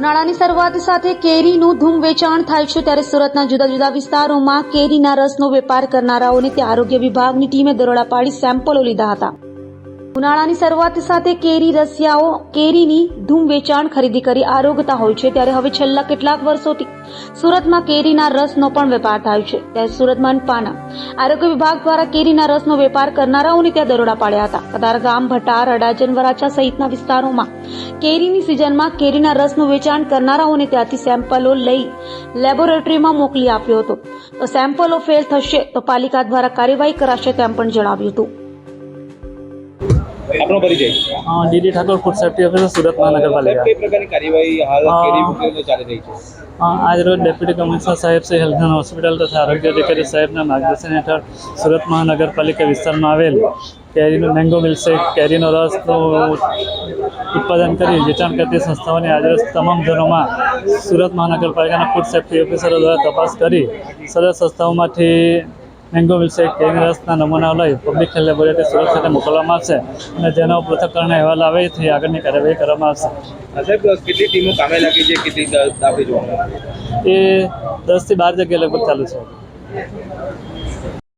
ઉનાળાની શરૂઆત સાથે કેરીનું ધૂમ વેચાણ થાય છે ત્યારે સુરતના જુદા જુદા વિસ્તારોમાં કેરીના રસનો વેપાર કરનારાઓને ત્યાં આરોગ્ય વિભાગની ટીમે દરોડા પાડી સેમ્પલો લીધા હતા। ઉનાળાની શરૂઆત સાથે કેરી રસિયાઓ કેરીની ધૂમ વેચાણ ખરીદી કરી આરોગતા હોય છે ત્યારે હવે છેલ્લા કેટલાક વર્ષોથી સુરતમાં કેરીના રસનો પણ વેપાર થાય છે। ત્યારે સુરતમાં મનપાના આરોગ્ય વિભાગ દ્વારા કેરીના રસનો વેપાર કરનારાઓને ત્યાં દરોડા પાડ્યા હતા। કતારગામ, ભટાર, અડાજણ, વરાછા સહિતના વિસ્તારોમાં કેરીની સિઝનમાં કેરીના રસનું વેચાણ કરનારાઓને ત્યાંથી સેમ્પલો લઈ લેબોરેટરીમાં મોકલી આપ્યો હતો। તો સેમ્પલો ફેલ થશે તો પાલિકા દ્વારા કાર્યવાહી કરાશે તેમ પણ જણાવ્યું હતું। આપનો પરિચય? DD Thakor, food safety officer, Surat મહાનગરપાલિકા। કઈ પ્રકારની કાર્યવાહી હાલ કેરી વિક્રેતાઓ ચાલી રહી છે? આજ રોજ ડેપ્યુટી કમિશનર સાહેબ શ્રી હેલ્થ એન્ડ હોસ્પિટલ તથા આરોગ્ય અધિકારી સાહેબના માર્ગદર્શન હેઠળ સુરત મહાનગરપાલિકા વિસ્તારમાં આવેલ કેરીનું મેંગો મિલ્કશેક, કેરીનો રસનું ઉત્પાદન કરી વેચાણ કરતી સંસ્થાઓની આજે તમામ ઝોનમાં સુરત મહાનગરપાલિકાના ફૂડ સેફ્ટી ઓફિસરો દ્વારા તપાસ કરી સદર સંસ્થાઓમાંથી મેંગો મિલ્કશેક, કેરીના રસના નમૂનાઓ લઈ પબ્લિક હેલ્થ લેબોરેટરી સુરત ખાતે મોકલવામાં આવશે અને જેનો પૃથ્થકરણ અહેવાલ આવે તે આગળની કાર્યવાહી કરવામાં આવશે। સાહેબ, કેટલી ટીમો કામે લાગી છે? કેટલી આપણે જોવા એ 10 થી 12 જગ્યાએ લગભગ ચાલુ છે।